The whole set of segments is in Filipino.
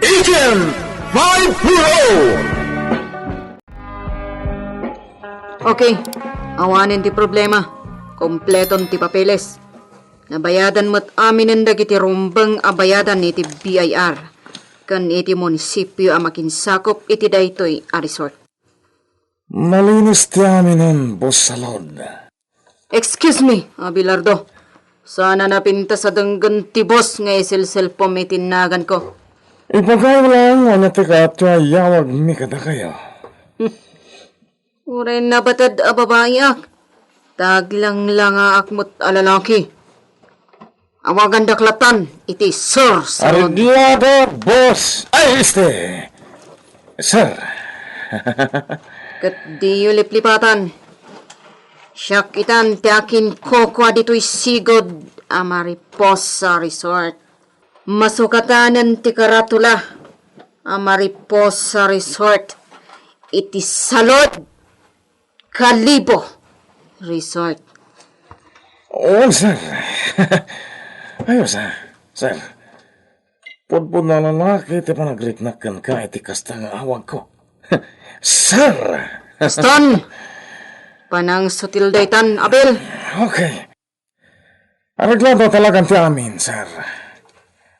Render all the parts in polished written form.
Agent 5 Okay, awanin ti problema. Kompleton ti papeles. Nabayadan mo't amin ang dagiti rumbang abayadan iti BIR. Kan iti munisipyo ang makinsakop iti daytoy a resort. Malinis ti amin nun, Boss Salod. Excuse me, Abelardo. Sana napinta sa danggan ti boss nga isilsil po may tinagan ko. Ipagay lang ano ti katya yawag mi kada kayo. Uray na batad a babae ak. Taglang lang akmot alalaki. Awagan daklatan, iti Sir Salod. Arreglado, boss! Ay, Sir. Kat di lip-lipatan. Siyak itan ti akin kokwa dito'y sigod a Mariposa Resort. Masukatanan ti karatula a Mariposa Resort. Iti Salod Kalibo Resort. Oo, sir. Ayos, sir. Pudpud na lalaki iti panagriknakan ka iti kasta nga awag ko. Sir! Aston! Panang sutil daytan, Abel. Okay. Arreglado talagang ti amin, sir.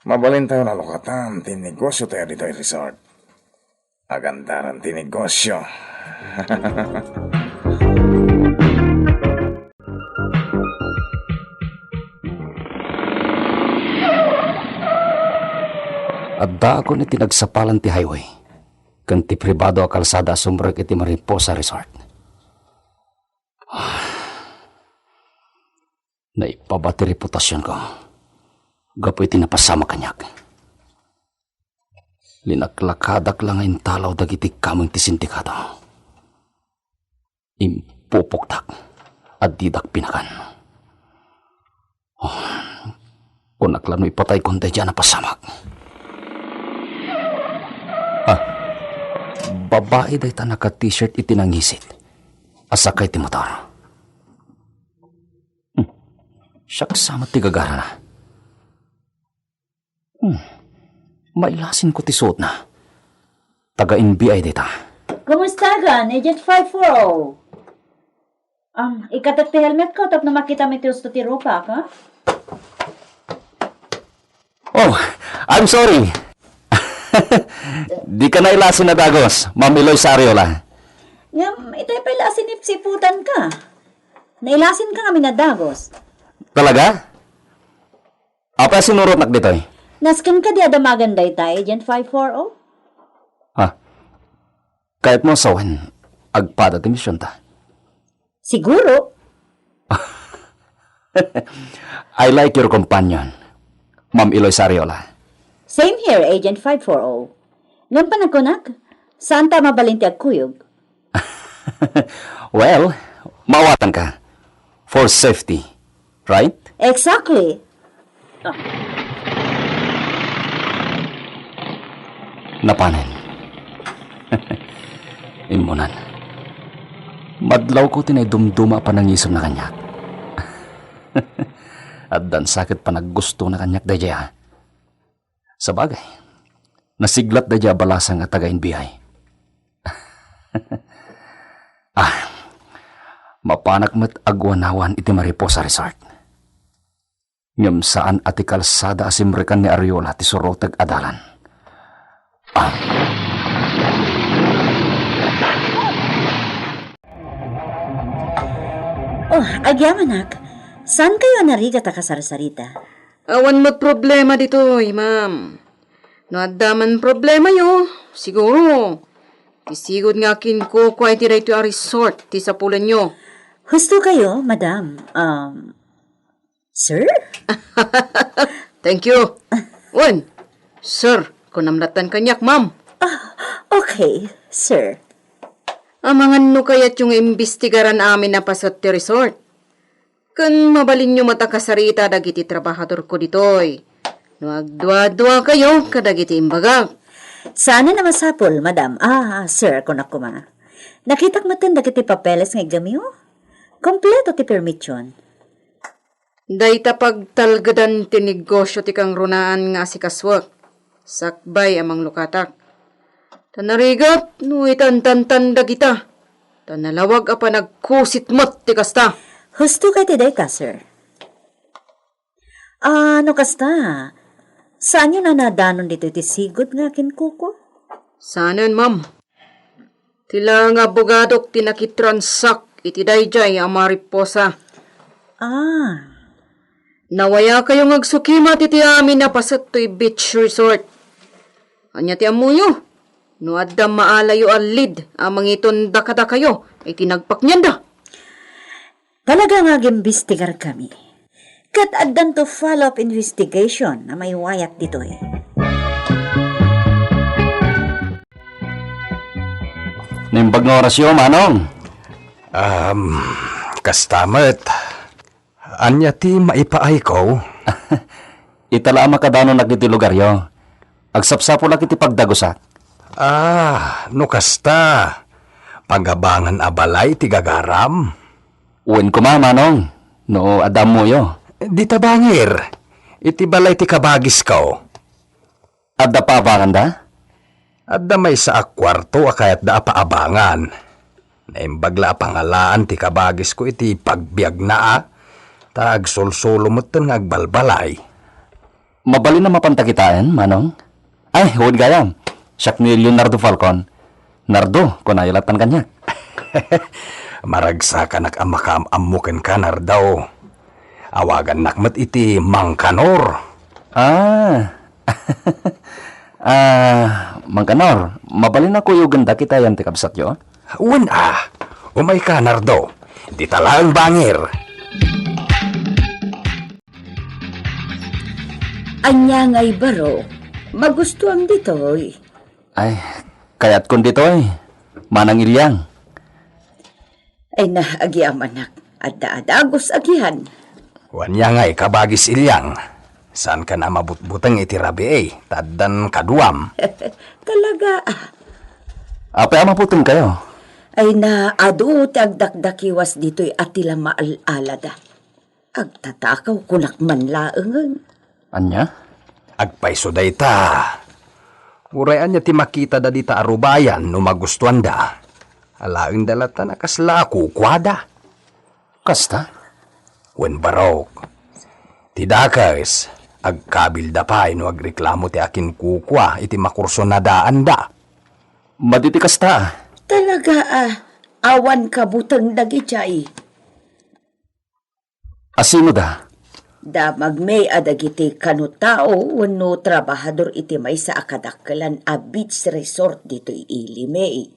Mabalin tayo na lokatan ti negosyo tayo dito ay resort. Agandaran ti negosyo. Adda ako ni tinagsapalan ti highway. Kan ti pribado a kalsada sumrek iti Mariposa Resort. Naipabati reputasyon ko. Gapoy tinapasama kanyak. Linaklakadak lang ang talaw dagiti kamang ti sindikato. Impupuktak at didak pinakan. Kung naklano ipatay kong dyan na pasamak. Babae day ta naka-t-shirt itinangisit. Asakay ti motor. Siyak sama ti gagara na. Mailasin ko ti suot na. Taga-NBI day ta. Kumusta gan, Agent 540? Ikatat ti helmet ko, tap na makita mi ti usto ti ropa, ka? Oh, I'm sorry. Di ka na ilasin na dagos, Ma'am Eloy Sariola. Ngam, itay pa ilasin ipsiputan ka. Nailasin ka kami na dagos. Talaga? Apa sinurot nak dito eh? Naskin ka di adamagan day ta, Agent 540? Ha? Kahit mo sawan, agpada ti misyon ta. Siguro. I like your companion, Ma'am Eloy Sariola. Same here, Agent 540. Ngam panagkunak, saan ta mabalinti agkuyog? Well, mawatan ka. For safety, right? Exactly. Napanin. Imunan. Madlaw ko tinay dumduma pa ng isom na kanyak. At dan sakit pa naggusto na kanyak daya. Sa bagay, nasiglat daya balasang at taga-NBI. Mapanak met agwanawan iti Mariposa Resort. Ngam saan ati kalsada asimrekan ni Ariola ti surotag adalan. Agyamanak, saan kayo narigat akasarasarita? Awan mo't problema dito, ma'am. No addaman problema yo, siguro. Isigod nga kin ko kwa iti dayto a resort ti sapulan nyo. Husto kayo, madam. Sir? Thank you. Wan, sir, kung namlatan kanyak, ma'am. Okay, sir. Amangan no kaya't yung imbestigaran amin na pasat ti resort. Kan mabalin nyo matakasarita dagiti trabahador ko ditoy. No agdwa-dwa kayo kadagiti imbagak. Sana na masapol, madam. Sir, kung ako ma. Nakitak matan dagiti papeles ng examyo? Kompleto ti permission. Dayta pagtalgadan ti negosyo ti kang runaan nga si kaswak. Sakbay amang lukatak. Tanarigat, no itantantan kita. Tanalawag apa nagkusit mo't ti kasta. Husto kay ti dayta, sir. Ano kasta? Saan yun na nadanon dito iti sigod nga kinkuko? Sanan, ma'am. Tila nga abogadok tinakitransak iti dayjay ang mariposa. Nawaya kayong agsukimat iti amin na pasat to'y beach resort. Anya ti amuyo? No adda maalayo alid ang mangiton dakada kayo ay tinagpaknyanda. Talaga nga gimbestigar kami. Kat addan to follow-up investigation na may wayak dito eh. Nimbag nga orasyon, Manong. Kastamet. Anya ti maipaay ko? Itala makadano nagiti lugaryo. Agsapsapo lang iti pagdagusak. No kasta. Pagabangan abalay ti gagaram. Uwin ko Manong. No, adam mo yo. Di tabangir. Iti balay ti kabagis ko. Adda pa abangan da? Adda may sa akwarto akayat da paabangan. Naimbagla pangalaan ti kabagis ko iti pagbiag na tag solsolo mo nga agbalbalay. Mabali na mapantakitaan, Manong. Ay, huwag gayam. Siyak ni Leonardo Falcon. Nardo, kunayalatan kanya. Maragsakan ang makamamukin ka, Nardaw. Awagan nakmat iti Mang Kanor. Mang Kanor, mabali na kuyo ganda kita yan ti kabsat yo. Uwan umay ka, Nardo. Di talang bangir. Anya nga'y baro, magustuhan dito eh. Ay, kayat kun dito Manang Ilyang. Ay na, agiamanak. Adda-adagos agihan. Wanya nga'y kabagis ilyang. Saan ka na mabutbutang iti rabi taddan kaduam. Talaga Apa maputing kayo? Ay na, adu ti agdakdakiwas dito'y atila maalala. Agtatakaw kunak man laengan. Anya? Agpaiso day ta. Urayan niya ti makita da di ta arubayan no magustuhan da. Alaing dalata na kasla kukwada. Kasta? Wen barok. Ti dakas, agkabil da pa no agreklamo ti akin kukwa iti makurso na daan da. Maditi kasta. Talaga awan ka butang dagichay. Asino da? Damag may adagiti kanutao wano trabahador iti may sa akadakalan a beach resort dito ilimay.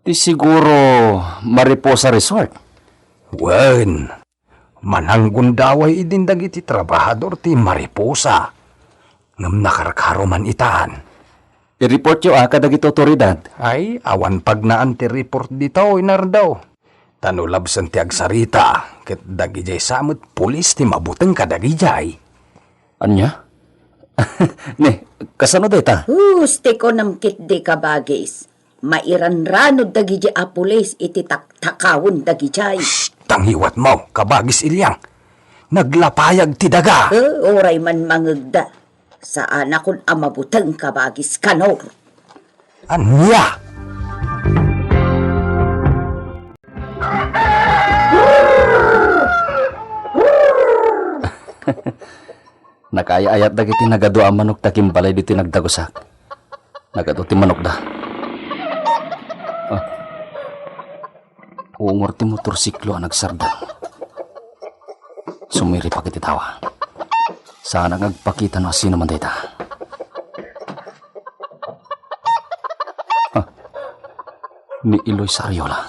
Di siguro Mariposa Resort. Wen, mananggundaway idindag iti trabahador ti Mariposa. Ngam nakarkaro man itaan. I-report yo kadagiti otoridad. Ay, awan pagnaan ti report dito, Nardaw. Tanulabsan ti agsarita, ket dagijay samot pulis ti mabuteng kadagijay. Anya? Ne, kasano deta? Huste ko namkit di kabagis. Mairanranod dagijay apulis iti taktakawon dagijay. Tanghiwat mo, kabagis ilyang. Naglapayag ti daga. Oray man mangagda. Saan akong amabutang kabagis kanor. Anya? Nakaya-ayat dagiti nagado ang manok takim balay diti nagdagusak. Nagado ti manok da. Umor ti motorsiklo ang nagsardang. Sumiri pa kiti tawa. Sana agpakita no sino man dayta. Ni Iloy sa Ariola.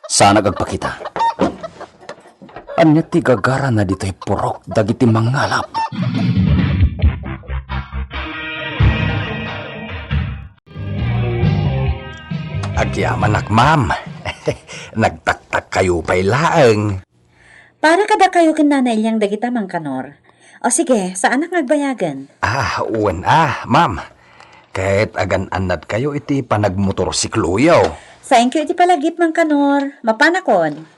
Sana agpakita. Anya ti gagara na dito'y purok dagiti mangalap. Agyaman ma'am. Nagtaktak kayo pa'y laeng. Para kada kayo kinanailyang dagita mang kanor. O sige, saan ang nagbayagan? Uwan ma'am. Kahit agan-anad kayo iti panagmotorsikluyaw. Thank you iti palagip mang kanor. Mapanakon.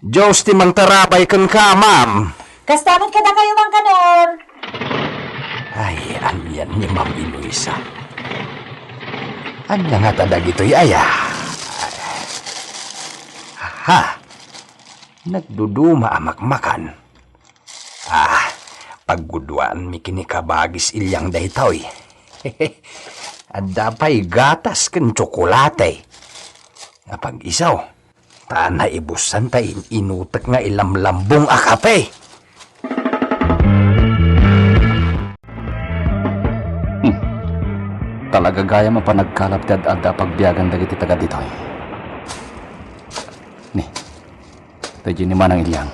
Diyos ti mang tarapay kan ka, ma'am. Kastanod ka na kayo, Mang Kanor. Ay, anyan ni Ma'am Eloisa. Anya nga tadag ito'y aya. Ha, nagduduma amakmakan. Pagguduan mi kinikabagis ilyang daytoy. Adda pa'y gatas ken tsokolate. Kapag isaw, tana ibusan tayo inutek nga ilamlambong akape. Talaga gaya mapanagkalap ti adda pagbiyagan dagiti taga ditoy. Ni, tayo ni Manang Ilyang.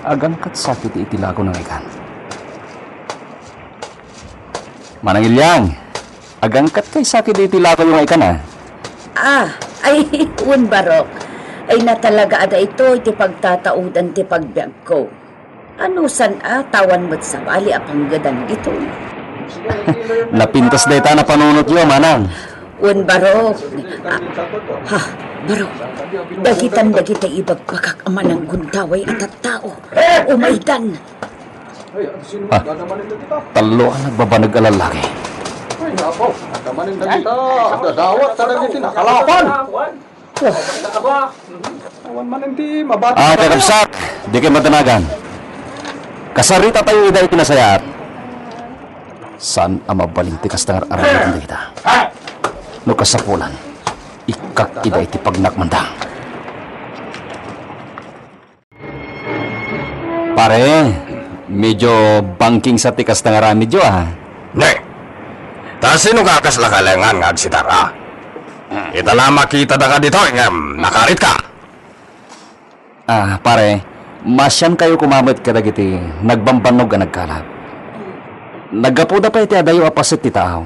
Agang kat sakit itilago ng ikan. Manang Ilyang, agang kat kay sakit itilago yung ikan Ay, un barok. Ay na talaga ada ito, iti pagtataudan ti pagbiag ko. Ano san tawan mo't sa bali apang gadan ito. Napintas na ita na panunot yun, Manang. Un barok. Barok. Dagitan-dagita ibagpakak ama ng guntaway at at tao. Umaidan. Talo ang nagbabanag alalaki. Kakabsat, di kayo madanagan. Kasarita tayo iday pinasayat. Saan ang mabalintikas ng araw kita? No kasapulan, ikak iday ti pagnakmandang. Pare, medyo banking sa tikas ng arami dyo Ne, ta sino kakas lakalengan nga agsitara? Ita na makita na ka dito, nakarit ka. Pare, masyan kayo kumamit ka dagiti, nagbambanog ka nagkalap. Naggapuda pa iti adayo apasit ti tao.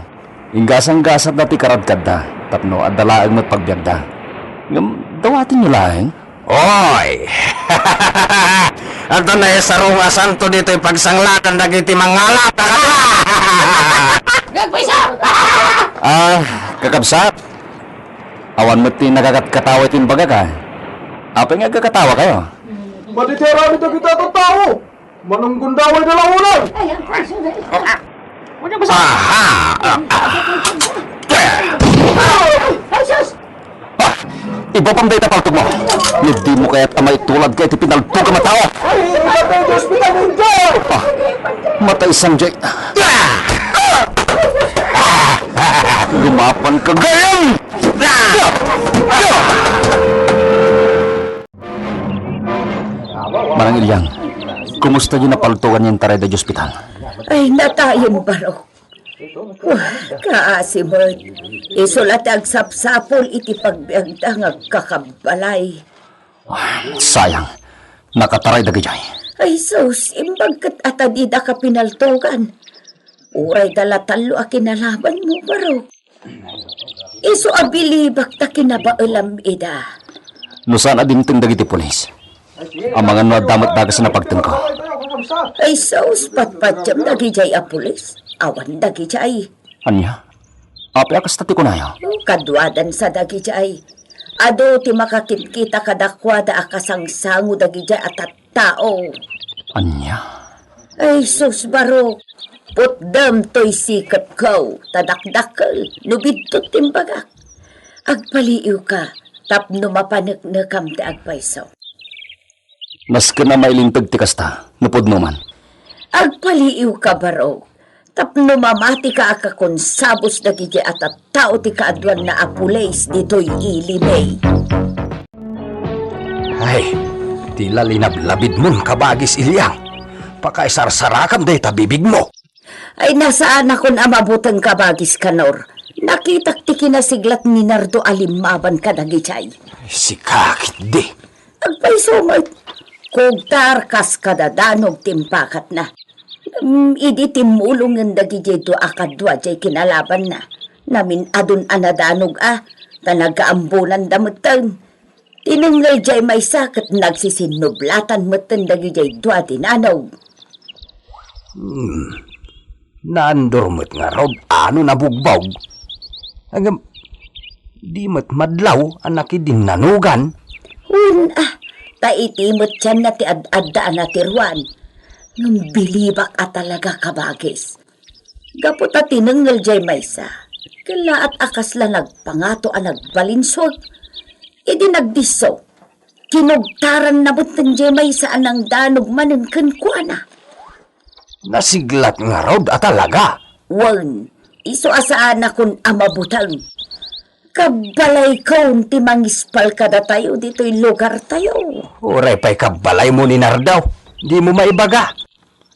Inggasang-gasat na ti karadkad da, tapno at dalaag mo't pagbiagda. Dawatin nyo lang. Oy! Ato na isarong asanto dito yung pagsanglatan dagiti mangalap. Kakabsat. Awan mo't ti nagkakatawit yung baga ka. Apa nga kakatawa kayo? Maditera nito kita at tao! Manunggundaway na lang ulan! Iba pang day tapaltog mo. Hindi mo kaya't amay tulad kaya ti pinaltog ka matao. Ay, patay sa ospital mundo! Matay sanjay. Gumapan ka gayang! Manang Ilyang, kumusta yung napaltugan yung taray da ospital? Ay, natayon barok. Kaasimot. Isulat ang sapsapol iti pagbiagda nga kakabalay. Sayang, nakataray da gajay. Ay, sus, imbagkat atadida ka pinaltugan. Uray dalatalo a kinalaban mo, barok. Iso abilibak ta kinabailam ida. No saan adimteng dagiti polis? Ang mga damat dagas na pagtengko. Ay, sus, patpatyam dagijay a pulis. Awan dagijay. Anya? Api akas tati ko na yun. Kadwadan sa dagijay. Ado ti makakita kadakwada akasangsango dagijay at tao. Anya? Ay, sus, barok. Putdam to'y sikat ko. Tadakdakal. Nubidtot timbagak. Agpaliw ka. Tapno mapanagnakam ti agpaiso. Nas ka na mailintag ti kasta, nupod no man. Agpaliw ka, barok. Tapno mamati ka akakon sabos dagiti at tao ti kaadwan na apulays dito'y ilimay. Ay, tila linablabid mon kabagis ilyang. Pakaisarsarakan day tabibig mo. Ay, nasaan akon amabutang kabagis kanor. Nakitak ti kinasiglat ni Nardo alimaban ka dagichay. Si kakit di. Agpaisumot. Kugtar kas kadadanog timpakat na. Idi timulong ng dagijay akadwa jay kinalaban na. Namin adun anadanog tanagaambunan damutang. Tinanggal jay may sakit nagsisinublatan mutan dagijay dwa tinanog. Naandormet nga rod, ano nabugbog. Agam, di mat madlaw, anak din nanugan. Taitimot siya na ti ad-adda na tirwan. Ngam bilibak at talaga kabagis. Gapot at tinanggal jay maysa. Kala at akas la nagpangato ang nagbalinswag. Idi nagdiso. Kinugtaran na butang jay maysa anang danog manin kuana. Nasiglat nga rod at talaga. Wan, iso asaan na kun amabutang. Kabalay ko ti mangispal kada tayo dito'y lugar tayo. Uray pa'y kabalay mo ni Nardaw. Di mo maibaga.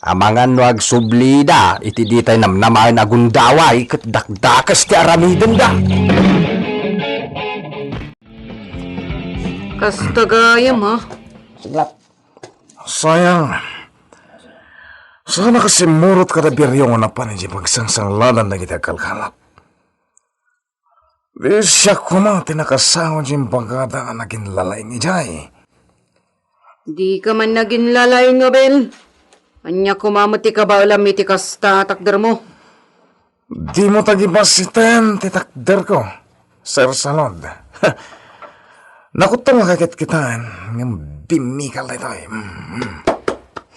Amangan no agsublida, iti ditay namnamain agundaway, kat dakdakas ti aramiden da. Kastagayam ha. Sayang. Sana kasi murot kada biryong na panin di pagsangsangladan na kita kalkalap. Di siya kumati nakasawan siyang bagada nga naging lalay ni Jay. Di ka man naging lalay nga, Bel. Anya kumamati ka ba alam iti kasta takder mo? Di mo tagibas si Ten, titakder ko. Sir Salod. Nakutong nga kakit kitaan, ng bimikal na ito eh.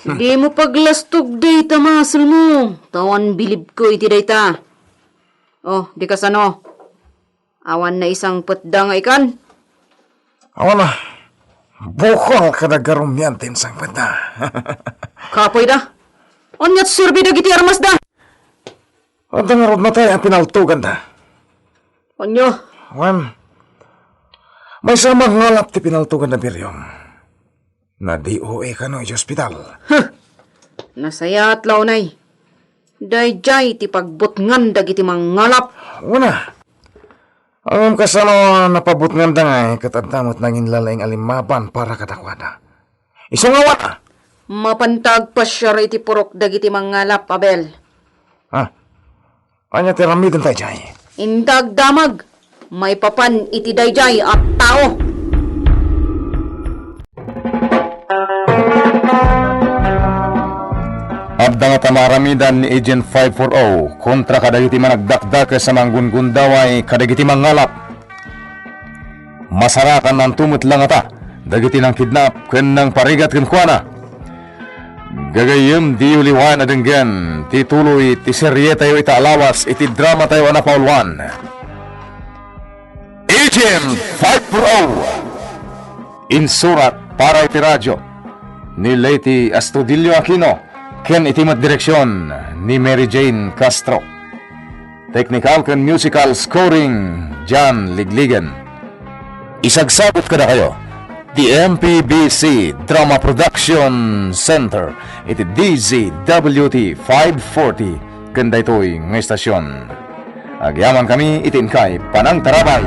Di mo paglastog data masal mo. Tawan bilib ko iti data. Oh, di ka sano. Awan na isang putda nga ikan. Awan na. Bukol ka na garumian tinsang pata. Kapoy da. Onyat surbi da giti armas da. At ang arod na tayo ang pinaltugan da. Onyo. Awan. May samang ngalap ti pinaltugan na biryong. Na DOA ka no iti ospital. Nasaya at launay. Dayjay ti pagbutngan dagiti mangalap. Una. Ang kasano napabot nga dangay katadamot nangin lalaing alimaban para kadakwada. Isang awa. Mapantag pa siya iti purok dagiti mangalap, Abel. Ha? Anya ti ramidin tayo jay. Indag damag. May papan iti dayjay at tao. Abda nga pamaramidan ni Agent 540 kontra kadagiti managdakdak sa manggungundaway kadagiti mangalap. Masarakan ng tumot lang ata, dagiti ng kidnap ken ng parigat ken kuana. Gagayem di uliwan na denggan, tituloy ti serye tayo ita alawas, iti drama tayo na paulwan. Agent 540 insurat para iti radyo ni Lady Astudillo Aquino. Ken itimat direksyon ni Mary Jane Castro. Technical ken musical scoring John Ligligan. Isagsabot kada kayo the MPBC Drama Production Center iti DZWT 540 ken daytoy nga estasyon. Agyaman kami itin kay Panang Tarabay.